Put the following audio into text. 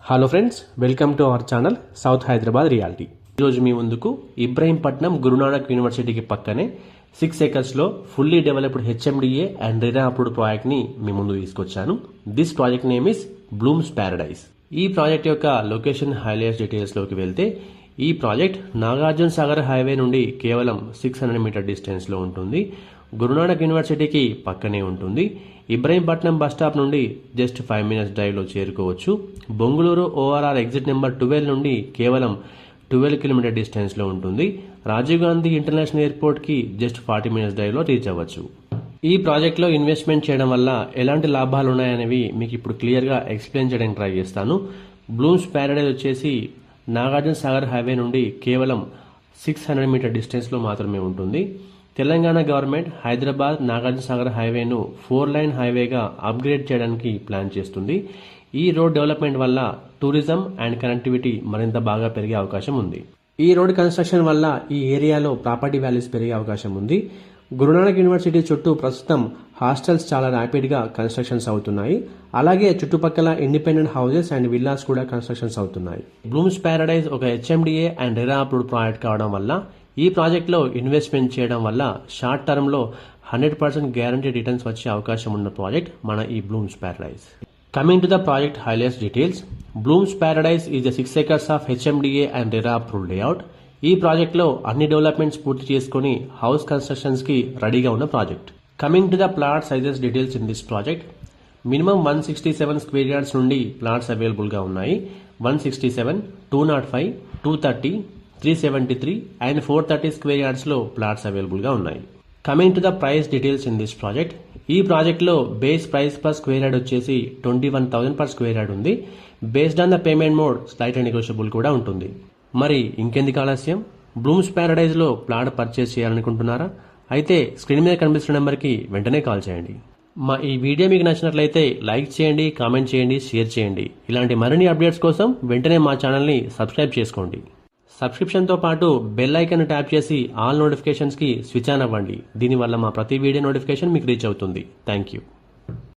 Hello friends, welcome to our channel south Hyderabad reality. ఈరోజు మీ ముందుకు ఇబ్రహీంపట్నం గురునానక్ యూనివర్సిటీకి పక్కనే 6 acres fully developed HMDA and RERA approved ప్రాజెక్ట్ని మీ ముందు తీసుకొచ్చాను. This project name is Blooms Paradise. ఈ ప్రాజెక్ట్ యొక్క లొకేషన్ హైలైట్స్ డీటెయిల్స్లోకి వెళ్తే, ఈ ప్రాజెక్ట్ నాగార్జున సాగర్ హైవే నుండి కేవలం 600 మీటర్ డిస్టెన్స్లో ఉంటుంది. గురునానక్ యూనివర్సిటీకి పక్కనే ఉంటుంది. ఇబ్రహీంపట్నం బస్ స్టాప్ నుండి జస్ట్ 5 minutes డ్రైవ్లో చేరుకోవచ్చు. బొంగుళూరు ఓఆర్ఆర్ ఎగ్జిట్ నెంబర్ 12 నుండి కేవలం 12 కిలోమీటర్ డిస్టెన్స్లో ఉంటుంది. రాజీవ్ గాంధీ ఇంటర్నేషనల్ ఎయిర్పోర్ట్కి జస్ట్ 40 minutes డ్రైవ్లో రీచ్ అవ్వచ్చు. ఈ ప్రాజెక్ట్లో ఇన్వెస్ట్మెంట్ చేయడం వల్ల ఎలాంటి లాభాలు ఉన్నాయనేవి మీకు ఇప్పుడు క్లియర్గా ఎక్స్ప్లెయిన్ చేయడానికి ట్రై చేస్తాను. బ్లూమ్స్ ప్యారడైజ్ వచ్చేసి నాగార్జున సాగర్ హైవే నుండి కేవలం 600 మీటర్ డిస్టెన్స్లో మాత్రమే ఉంటుంది. తెలంగాణ గవర్నమెంట్ హైదరాబాద్ నాగార్జున సాగర్ హైవేను 4-lane హైవేగా అప్గ్రేడ్ చేయడానికి ప్లాన్ చేస్తుంది. ఈ రోడ్ డెవలప్మెంట్ వల్ల టూరిజం అండ్ కనెక్టివిటీ మరింత బాగా పెరిగే అవకాశం ఉంది. ఈ రోడ్ కన్స్ట్రక్షన్ వల్ల ఈ ఏరియాలో ప్రాపర్టీ వాల్యూస్ పెరిగే అవకాశం ఉంది. గురునానక్ యూనివర్సిటీ చుట్టూ ప్రస్తుతం హాస్టల్స్ చాలా ర్యాపిడ్గా కన్స్ట్రక్షన్స్ అవుతున్నాయి. అలాగే చుట్టుపక్కల ఇండిపెండెంట్ హౌసెస్ అండ్ విల్లాస్ కూడా కన్స్ట్రక్షన్స్ అవుతున్నాయి. బ్లూమ్స్ ప్యారడైజ్ ఒక HMDA and RERA approved project కావడం వల్ల, ఈ ప్రాజెక్ట్లో ఇన్వెస్ట్మెంట్ చేయడం వల్ల షార్ట్ టర్మ్లో 100% గ్యారంటీ రిటర్న్స్ వచ్చే అవకాశం ఉన్న ప్రాజెక్ట్ మన ఈ Blooms Paradise. Coming to the project highlights details. Blooms Paradise is 6 acres of HMDA and RERA approved layout. ఈ ప్రాజెక్ట్లో అన్ని డెవలప్మెంట్స్ పూర్తి చేసుకుని హౌస్ కన్స్ట్రక్షన్స్కి రెడీగా ఉన్న project. Coming to the plot sizes details in this project. Minimum 167 square yards నుండి plots అవైలబుల్గా ఉన్నాయి. 167, 205, 230, 373 అండ్ 430 స్క్వేర్ యార్డ్స్లో ప్లాట్స్ అవైలబుల్గా ఉన్నాయి. Coming to the price details in this project. ఈ ప్రాజెక్ట్లో base price per square yard వచ్చేసి 21,000 per స్క్వేర్ యార్డ్ ఉంది. Based on the payment mode slight negotiable కూడా ఉంటుంది. మరి ఇంకెందుకు ఆలస్యం, బ్లూమ్స్ ప్యారడైజ్లో ప్లాట్ పర్చేస్ చేయాలనుకుంటున్నారా? అయితే స్క్రీన్ మీద కనిపిస్తున్న నెంబర్కి వెంటనే కాల్ చేయండి. మా ఈ వీడియో మీకు నచ్చినట్లయితే లైక్ చేయండి, కామెంట్ చేయండి, షేర్ చేయండి. ఇలాంటి మరిన్ని అప్డేట్స్ కోసం వెంటనే మా ఛానల్ని సబ్స్క్రైబ్ చేసుకోండి. సబ్స్క్రిప్షన్తో పాటు బెల్ ఐకాన్ ట్యాప్ చేసి ఆల్ నోటిఫికేషన్స్కి స్విచ్ ఆన్ అవ్వండి. దీనివల్ల మా ప్రతి వీడియో నోటిఫికేషన్ మీకు రీచ్ అవుతుంది. Thank you.